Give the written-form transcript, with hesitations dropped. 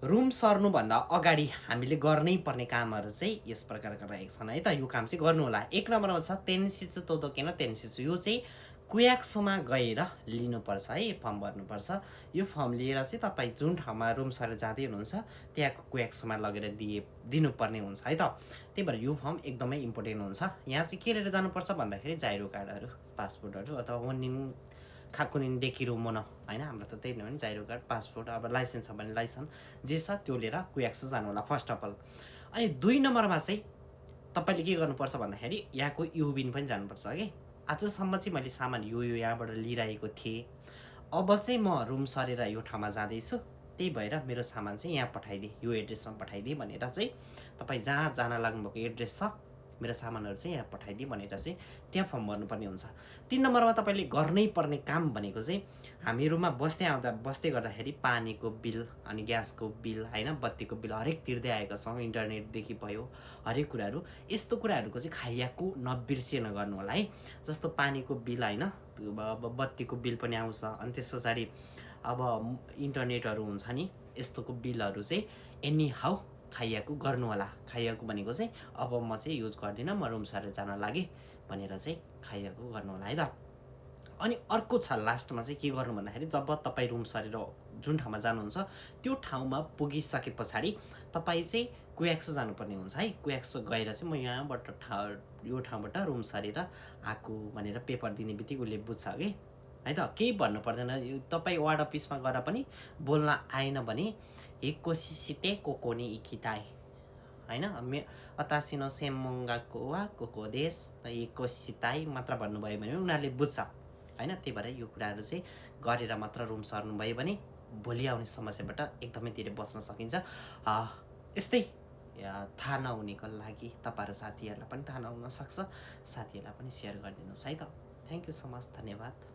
Room सर्नुभन्दा अगाडि हामीले गर्नै पर्ने कामहरू चाहिँ यस प्रकारका रहेका छन् है त। यो काम चाहिँ गर्नु होला। 1 नम्बरमा छ तेनसिचु तोदोके न तेनसिचु। यो चाहिँ कुयाक्सोमा गएर लिनुपर्छ है, फर्म भर्नुपर्छ। यो फर्म लिएर चाहिँ तपाईँ जुन ठाउँमा रुम सरेर जाँदै हुनुहुन्छ त्यहाँको कुयाक्सोमा लगेर दिनुपर्ने हुन्छ है त। त्यही भएर यो फर्म एकदमै इम्पोर्टेन्ट हुन्छ। यहाँ चाहिँ के लिएर जानुपर्छ भन्दाखेरि जाइरो कार्डहरू, पासपोर्टहरू अथवा वनिन खाकुनिन डेकिरो मोनो होइन, हाम्रो त त्यही नै हो नि, जाइरो कार्ड, पासपोर्ट, अब लाइसेन्स छ भने लाइसेन्स जे छ त्यो लिएर कुयाक्सो जानु होला फर्स्ट अफ अल। अनि 2 नम्बरमा चाहिँ तपाईँले के गर्नुपर्छ भन्दाखेरि यहाँको युबिन पनि जानुपर्छ कि आजसम्म चाहिँ मैले सामान यो यहाँबाट लिइरहेको थिएँ, अब चाहिँ म रुम सरेर यो ठाउँमा जाँदैछु, त्यही भएर मेरो सामान चाहिँ यहाँ पठाइदिए, यो एड्रेसमा पठाइदिए भनेर चाहिँ तपाईँ जहाँ जान लाग्नुभएको एड्रेस छ मेरो सामानहरू चाहिँ यहाँ पठाइदिए भनेर चाहिँ त्यहाँ फर्म भर्नुपर्ने हुन्छ। 3 नम्बरमा तपाईँले गर्नै पर्ने काम भनेको चाहिँ हामीहरूमा बस्दै गर्दाखेरि पानीको बिल अनि ग्यासको बिल होइन, बत्तीको बिल हरेक तिर्दै आएका छौँ, इन्टरनेटदेखि भयो हरेक कुराहरू। यस्तो कुराहरूको चाहिँ खाइयाको नबिर्सिन गर्नु होला है। जस्तो पानीको बिल होइन, अब बत्तीको बिल पनि आउँछ, अनि त्यस पछाडि अब इन्टरनेटहरू हुन्छ नि, यस्तोको बिलहरू चाहिँ एनी हाउ खाइयाको गर्नु होला। खाइयाको भनेको चाहिँ अब म चाहिँ युज गर्दिनँ, म रुम सरेर जान लागेँ भनेर चाहिँ खाइयाको गर्नु होला है त। अनि अर्को छ लास्टमा चाहिँ के गर्नु भन्दाखेरि जब तपाईँ रुम सरेर जुन ठाउँमा जानुहुन्छ त्यो ठाउँमा पुगिसके पछाडि तपाईँ चाहिँ कुयाक्सो जानुपर्ने हुन्छ है। कुयाक्सो गएर चाहिँ म यहाँबाट यो ठाउँबाट रुम सरेर आएको भनेर पेपर दिने बित्तिकै उसले बुझ्छ कि है त। केही भन्नु पर्दैन। तपाईँ वार्ड अफिसमा गएर पनि बोल्न आएन भने हिक्कोसिसिते कोकोनी इखिताई होइन, अतासिनो सेमुङ्गाको वा कोको देश हिक्कोसिताई मात्र भन्नुभयो भने उनीहरूले बुझ्छ होइन। त्यही भएर यो कुराहरू चाहिँ गरेर मात्र रुम सर्नुभयो भने भोलि आउने समस्याबाट एकदमै धेरै बच्न सकिन्छ। यस्तै थाहा नहुनेको लागि तपाईँहरू साथीहरूलाई पनि थाहा नहुन सक्छ, साथीहरूलाई पनि सेयर गरिदिनुहोस् है त। थ्याङ्क यू सो मच, धन्यवाद।